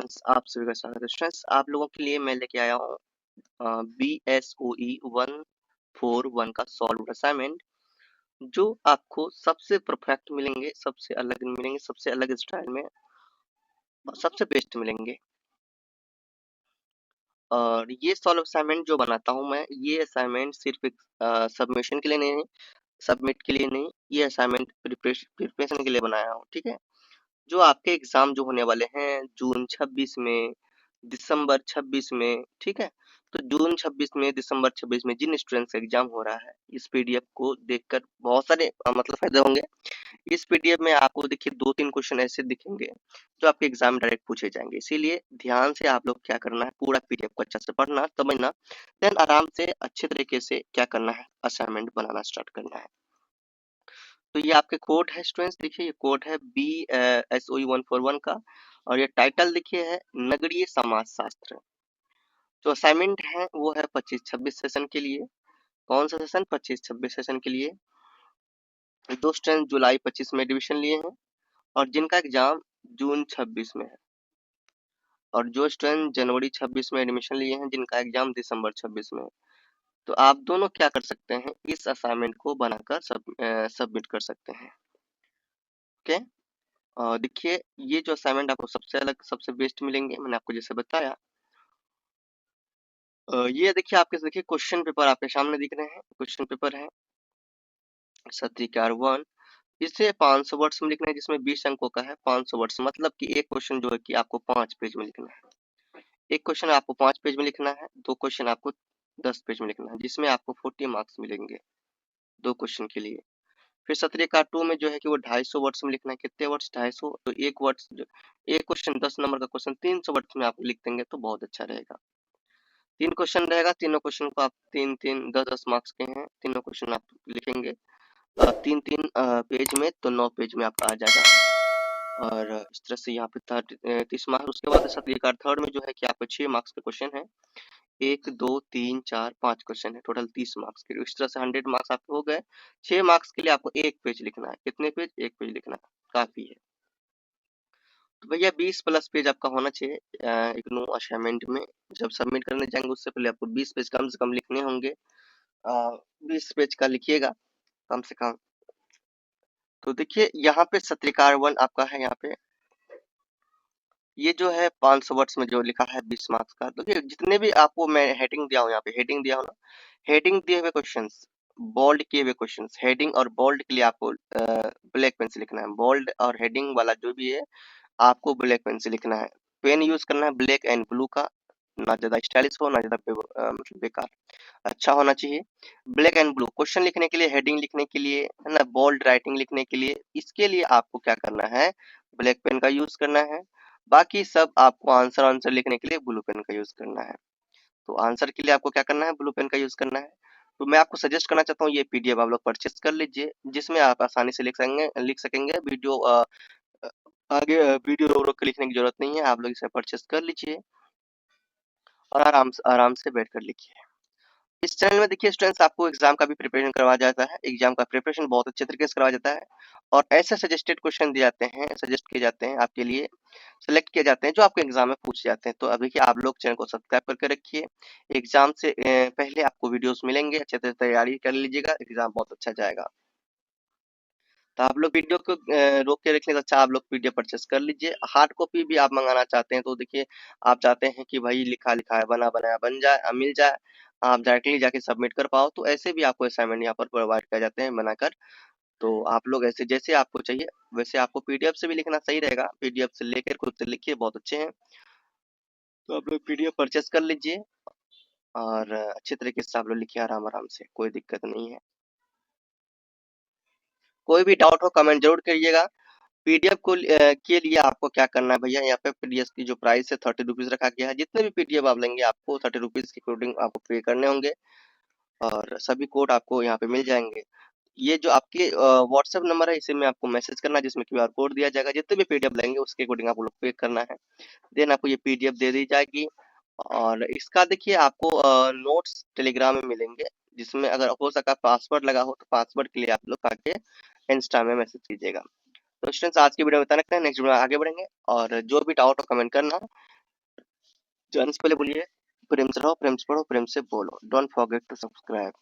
Students, आप सभी का स्वागत है। स्टूडेंट्स, आप लोगों के लिए मैं लेके आया हूँ BSOE 141 का सॉल्व असाइनमेंट, जो आपको सबसे परफेक्ट मिलेंगे, सबसे अलग मिलेंगे, सबसे अलग स्टाइल में, सबसे बेस्ट मिलेंगे। और ये सॉल्व असाइनमेंट जो बनाता हूँ मैं, ये असाइनमेंट सिर्फ एक सबमिशन के लिए नहीं, सबमिट के लिए नहीं, ये असाइनमेंट प्रिपरेशन के लिए बनाया हूँ। ठीक है, जो आपके एग्जाम जो होने वाले हैं जून 26 में, दिसंबर 26 में, ठीक है, तो जून 26 में, दिसंबर 26 में जिन स्टूडेंट्स का एग्जाम हो रहा है, इस पीडीएफ को देखकर बहुत सारे मतलब फायदे होंगे। इस पीडीएफ में आपको देखिए 2-3 क्वेश्चन ऐसे दिखेंगे जो आपके एग्जाम डायरेक्ट पूछे जाएंगे, इसीलिए ध्यान से आप लोग क्या करना है, पूरा पीडीएफ को अच्छे से पढ़ना, समझना, देन आराम से अच्छे तरीके से क्या करना है, असाइनमेंट बनाना स्टार्ट करना है। तो ये आपके कोड है स्टूडेंट्स, देखिए ये कोड है BSOE 141 का, और ये टाइटल देखिए है नगरीय समाजशास्त्र। जो असाइनमेंट है वो है 25-26 सेशन के लिए। कौन सा सेशन? 25-26 सेशन के लिए। दो स्टूडेंट जुलाई 25 में एडमिशन लिए हैं और जिनका एग्जाम जून 26 में है, और जो स्टूडेंट जनवरी 26 में एडमिशन लिए हैं जिनका एग्जाम दिसंबर 26 में है। तो आप दोनों क्या कर सकते हैं, इस असाइनमेंट को बनाकर सबमिट कर सकते हैं। ओके, देखिए ये जो असाइनमेंट आपको सबसे अलग, सबसे बेस्ट मिलेंगे, मैंने आपको जैसे बताया। ये देखिए आपके, देखिए क्वेश्चन पेपर आपके सामने दिख रहे हैं, क्वेश्चन पेपर है सत्रीकार 1। इसे 500 वर्ड्स में लिखना है, जिसमें 20 अंकों का है। 500 वर्ड्स मतलब कि एक क्वेश्चन जो है कि आपको 5 पेज में लिखना है। एक क्वेश्चन आपको 5 पेज में लिखना है, 2 क्वेश्चन आपको 10 पेज में लिखना है, जिसमें आपको 40 मार्क्स मिलेंगे 2 क्वेश्चन के लिए। फिर सत्रीकार 2 में जो है कि वो 250 वर्ड्स में लिखना है। कितने वर्ड्स? 250। तो एक वर्ड्स जो एक क्वेश्चन 10 नंबर का क्वेश्चन 300 वर्ड्स में आप लिख देंगे तो बहुत अच्छा रहेगा। 3 क्वेश्चन रहेगा, तीनों क्वेश्चन को आप 3-3 10-10 मार्क्स के हैं, तीनों क्वेश्चन आप लिखेंगे 3-3 पेज में, तो 9 पेज में आपका आ जाएगा। और इस तरह से यहाँ पे 30 मार्क्स। उसके बाद सत्रीकार थर्ड में जो है कि आपको 6 मार्क्स का क्वेश्चन है, 1 2 3 4 5 क्वेश्चन है, टोटल 30 मार्क्स के। इस तरह से 100 मार्क्स आपके हो गए। 6 मार्क्स के लिए आपको एक पेज लिखना है। कितने पेज? एक पेज लिखना है, काफी है। तो भैया 20 प्लस पेज आपका होना चाहिए इग्नू असाइनमेंट में। जब सबमिट करने जाएंगे उससे पहले आपको 20 पेज कम से कम लिखने होंगे। 20 पेज का लिखिएगा कम से कम। तो देखिए यहाँ पे सत्रीकार 1 आपका है, यहाँ पे ये जो है 500 वर्ड्स में जो लिखा है 20 मार्क्स का। तो ये जितने भी आपको मैं हेडिंग दिया हूँ, यहाँ पे हेडिंग दिया हूँ ना, हेडिंग दिए हुए क्वेश्चंस, बोल्ड किए हुए क्वेश्चंस, हेडिंग और बोल्ड के लिए आपको ब्लैक पेन से लिखना है। बोल्ड और हेडिंग वाला जो भी है आपको ब्लैक पेन से लिखना है। पेन यूज करना है ब्लैक एंड ब्लू का, ना ज्यादा स्टाइलिश हो, ना ज्यादा मतलब बेकार, अच्छा होना चाहिए। ब्लैक एंड ब्लू क्वेश्चन लिखने के लिए, हेडिंग लिखने के लिए, है ना, बोल्ड राइटिंग लिखने के लिए, इसके लिए आपको क्या करना है, ब्लैक पेन का यूज करना है। बाकी सब आपको आंसर आंसर लिखने के लिए ब्लू पेन का यूज करना है। तो आंसर के लिए आपको क्या करना है, ब्लू पेन का यूज करना है। तो मैं आपको सजेस्ट करना चाहता हूँ ये पीडीएफ आप लोग परचेस कर लीजिए, जिसमें आप आसानी से लिख सकेंगे। वीडियो आगे वीडियो रोक रोक के लिखने की जरूरत नहीं है, आप लोग इसे परचेस कर लीजिए और आराम से बैठ कर लिखिए। इस चैनल में देखिए स्टूडेंट्स, आपको एग्जाम का भी प्रिपरेशन करवाया जाता है। एग्जाम का प्रिपरेशन बहुत अच्छे तरीके से करवाया जाता है और ऐसे सजेस्टेड क्वेश्चन दिए जाते हैं, सजेस्ट किए जाते हैं आपके लिए, सेलेक्ट किए जाते हैं जो आपके एग्जाम में पूछे जाते हैं। तो अब देखिए आप लोग चैनल को सब्सक्राइब करके रखिए। एग्जाम से पहले आपको वीडियोस मिलेंगे, अच्छे से तैयारी कर लीजिएगा, एग्जाम बहुत अच्छा जाएगा। तो आप लोग वीडियो को रोक के रखने से अच्छा आप लोग पीडीएफ परचेस कर लीजिए। हार्ड कॉपी भी आप मंगाना चाहते हैं तो देखिए, आप चाहते हैं कि भाई लिखा लिखाया बना बनाया बन जाए, मिल जाए, आप डायरेक्टली जाके सबमिट कर पाओ, तो ऐसे भी आपको असाइनमेंट यहाँ पर प्रोवाइड किए जाते हैं बनाकर। तो आप लोग ऐसे जैसे आपको चाहिए वैसे आपको पीडीएफ से भी लिखना सही रहेगा, पीडीएफ से लेकर खुद से लिखिए, बहुत अच्छे हैं। तो आप लोग पीडीएफ परचेस कर लीजिए और अच्छे तरीके से आप लोग लिखिए आराम आराम से, कोई दिक्कत नहीं है। कोई भी डाउट हो कमेंट जरूर करिएगा। पीडीएफ के लिए आपको क्या करना है भैया, यहाँ पे पीडीएफ की जो प्राइस है 30 रुपीज रखा गया है। जितने भी पीडीएफ आप लेंगे आपको 30 रुपीज के अकॉर्डिंग आपको पे करने होंगे और सभी कोड आपको यहाँ पे मिल जाएंगे। ये जो आपके व्हाट्सएप नंबर है इसे में आपको मैसेज करना है, जिसमें क्यूआर कोड दिया जाएगा। जितने भी पीडीएफ लेंगे उसके अकॉर्डिंग आपको लोग पे करना है, देन आपको ये पीडीएफ दे दी जाएगी। और इसका देखिए आपको नोट्स टेलीग्राम में मिलेंगे, जिसमें अगर हो सका पासवर्ड लगा हो तो पासवर्ड के लिए आप लोग आके इंस्टा में मैसेज कीजिएगा। तो स्टूडेंट्स आज की वीडियो में इतना रखते हैं, नेक्स्ट वीडियो में आगे बढ़ेंगे और जो भी डाउट हो कमेंट करना। जाने से पहले बोलिए, प्रेम से रहो, प्रेम से पढ़ो, प्रेम से बोलो। Don't forget to subscribe.